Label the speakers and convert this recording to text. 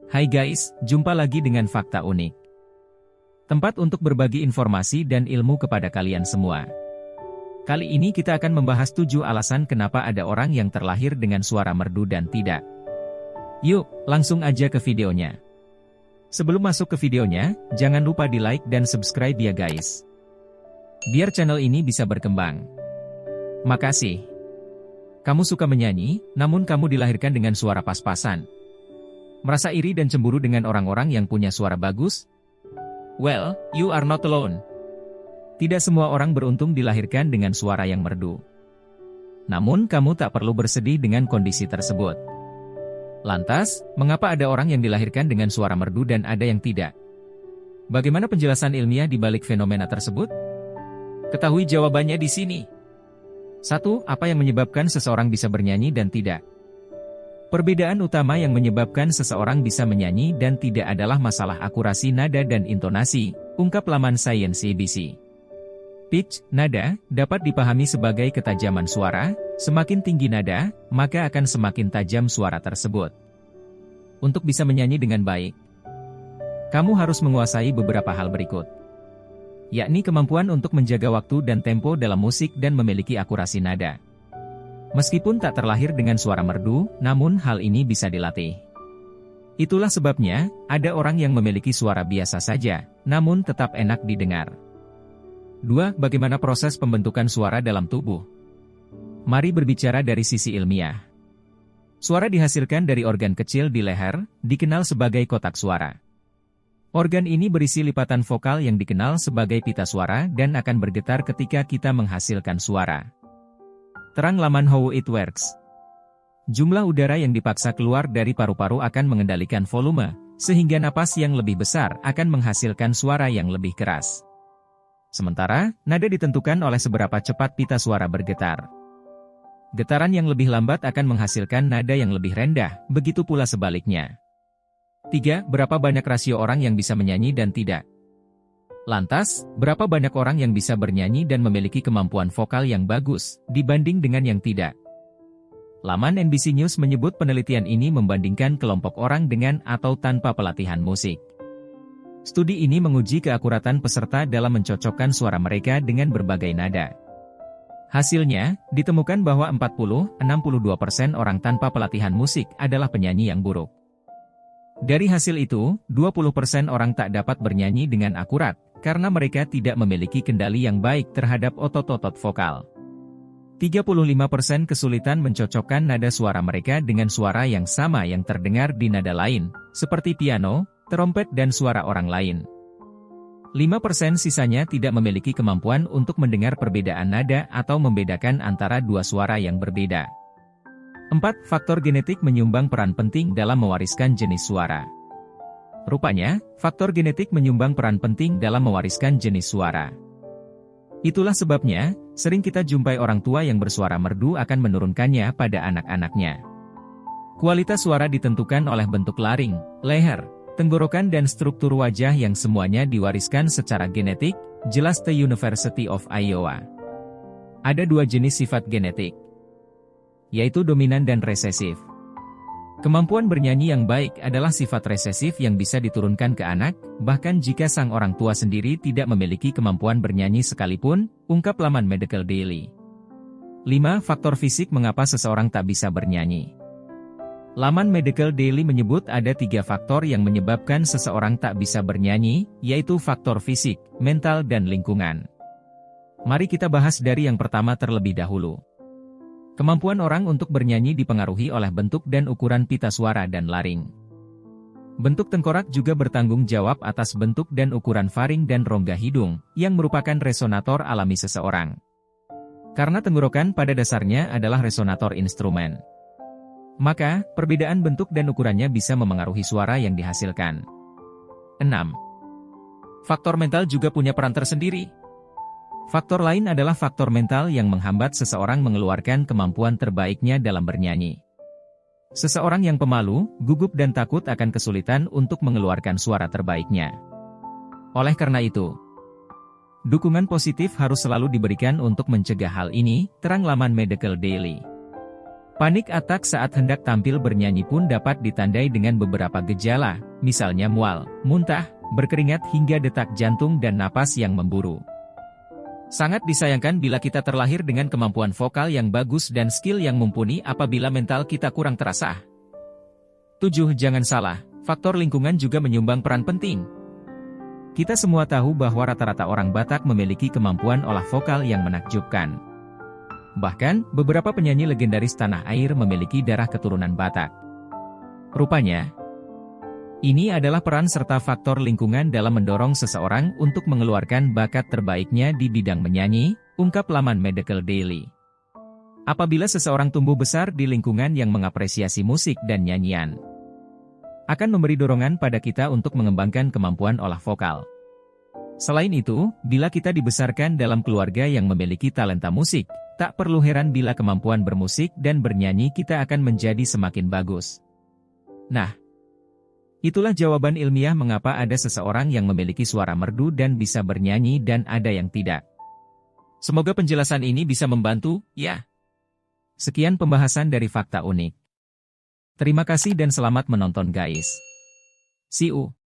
Speaker 1: Hai guys, jumpa lagi dengan Fakta Unik. Tempat untuk berbagi informasi dan ilmu kepada kalian semua. Kali ini kita akan membahas 7 alasan kenapa ada orang yang terlahir dengan suara merdu dan tidak. Yuk, langsung aja ke videonya. Sebelum masuk ke videonya, jangan lupa di like dan subscribe ya guys. Biar channel ini bisa berkembang. Makasih. Kamu suka menyanyi, namun kamu dilahirkan dengan suara pas-pasan. Merasa iri dan cemburu dengan orang-orang yang punya suara bagus? Well, you are not alone. Tidak semua orang beruntung dilahirkan dengan suara yang merdu. Namun kamu tak perlu bersedih dengan kondisi tersebut. Lantas, mengapa ada orang yang dilahirkan dengan suara merdu dan ada yang tidak? Bagaimana penjelasan ilmiah di balik fenomena tersebut? Ketahui jawabannya di sini. 1. Apa yang menyebabkan seseorang bisa bernyanyi dan tidak? Perbedaan utama yang menyebabkan seseorang bisa menyanyi dan tidak adalah masalah akurasi nada dan intonasi, ungkap laman Science ABC. Pitch, nada, dapat dipahami sebagai ketajaman suara. Semakin tinggi nada, maka akan semakin tajam suara tersebut. Untuk bisa menyanyi dengan baik, kamu harus menguasai beberapa hal berikut, yakni kemampuan untuk menjaga waktu dan tempo dalam musik dan memiliki akurasi nada. Meskipun tak terlahir dengan suara merdu, namun hal ini bisa dilatih. Itulah sebabnya, ada orang yang memiliki suara biasa saja, namun tetap enak didengar. 2. Bagaimana proses pembentukan suara dalam tubuh? Mari berbicara dari sisi ilmiah. Suara dihasilkan dari organ kecil di leher, dikenal sebagai kotak suara. Organ ini berisi lipatan vokal yang dikenal sebagai pita suara dan akan bergetar ketika kita menghasilkan suara. Terang laman How It Works. Jumlah udara yang dipaksa keluar dari paru-paru akan mengendalikan volume, sehingga napas yang lebih besar akan menghasilkan suara yang lebih keras. Sementara, nada ditentukan oleh seberapa cepat pita suara bergetar. Getaran yang lebih lambat akan menghasilkan nada yang lebih rendah, begitu pula sebaliknya. 3. Berapa banyak rasio orang yang bisa menyanyi dan tidak? Lantas, berapa banyak orang yang bisa bernyanyi dan memiliki kemampuan vokal yang bagus, dibanding dengan yang tidak? Laman NBC News menyebut penelitian ini membandingkan kelompok orang dengan atau tanpa pelatihan musik. Studi ini menguji keakuratan peserta dalam mencocokkan suara mereka dengan berbagai nada. Hasilnya, ditemukan bahwa 40–62% orang tanpa pelatihan musik adalah penyanyi yang buruk. Dari hasil itu, 20% orang tak dapat bernyanyi dengan akurat, karena mereka tidak memiliki kendali yang baik terhadap otot-otot vokal. 35% kesulitan mencocokkan nada suara mereka dengan suara yang sama yang terdengar di nada lain, seperti piano, trompet dan suara orang lain. 5% sisanya tidak memiliki kemampuan untuk mendengar perbedaan nada atau membedakan antara dua suara yang berbeda. 4. Faktor genetik menyumbang peran penting dalam mewariskan jenis suara. Rupanya, faktor genetik menyumbang peran penting dalam mewariskan jenis suara. Itulah sebabnya, sering kita jumpai orang tua yang bersuara merdu akan menurunkannya pada anak-anaknya. Kualitas suara ditentukan oleh bentuk laring, leher, tenggorokan dan struktur wajah yang semuanya diwariskan secara genetik, jelas The University of Iowa. Ada 2 jenis sifat genetik, yaitu dominan dan resesif. Kemampuan bernyanyi yang baik adalah sifat resesif yang bisa diturunkan ke anak, bahkan jika sang orang tua sendiri tidak memiliki kemampuan bernyanyi sekalipun, ungkap laman Medical Daily. 5. Faktor fisik mengapa seseorang tak bisa bernyanyi. Laman Medical Daily menyebut ada 3 faktor yang menyebabkan seseorang tak bisa bernyanyi, yaitu faktor fisik, mental dan lingkungan. Mari kita bahas dari yang pertama terlebih dahulu. Kemampuan orang untuk bernyanyi dipengaruhi oleh bentuk dan ukuran pita suara dan laring. Bentuk tengkorak juga bertanggung jawab atas bentuk dan ukuran faring dan rongga hidung, yang merupakan resonator alami seseorang. Karena tenggorokan pada dasarnya adalah resonator instrumen, maka, perbedaan bentuk dan ukurannya bisa memengaruhi suara yang dihasilkan. 6. Faktor mental juga punya peran tersendiri. Faktor lain adalah faktor mental yang menghambat seseorang mengeluarkan kemampuan terbaiknya dalam bernyanyi. Seseorang yang pemalu, gugup dan takut akan kesulitan untuk mengeluarkan suara terbaiknya. Oleh karena itu, dukungan positif harus selalu diberikan untuk mencegah hal ini, terang laman Medical Daily. Panik atak saat hendak tampil bernyanyi pun dapat ditandai dengan beberapa gejala, misalnya mual, muntah, berkeringat hingga detak jantung dan napas yang memburu. Sangat disayangkan bila kita terlahir dengan kemampuan vokal yang bagus dan skill yang mumpuni apabila mental kita kurang terasah. 7. Jangan salah, faktor lingkungan juga menyumbang peran penting. Kita semua tahu bahwa rata-rata orang Batak memiliki kemampuan olah vokal yang menakjubkan. Bahkan, beberapa penyanyi legendaris tanah air memiliki darah keturunan Batak. Rupanya, ini adalah peran serta faktor lingkungan dalam mendorong seseorang untuk mengeluarkan bakat terbaiknya di bidang menyanyi, ungkap laman Medical Daily. Apabila seseorang tumbuh besar di lingkungan yang mengapresiasi musik dan nyanyian, akan memberi dorongan pada kita untuk mengembangkan kemampuan olah vokal. Selain itu, bila kita dibesarkan dalam keluarga yang memiliki talenta musik, tak perlu heran bila kemampuan bermusik dan bernyanyi kita akan menjadi semakin bagus. Nah, itulah jawaban ilmiah mengapa ada seseorang yang memiliki suara merdu dan bisa bernyanyi dan ada yang tidak. Semoga penjelasan ini bisa membantu, ya. Sekian pembahasan dari Fakta Unik. Terima kasih dan selamat menonton guys. See you.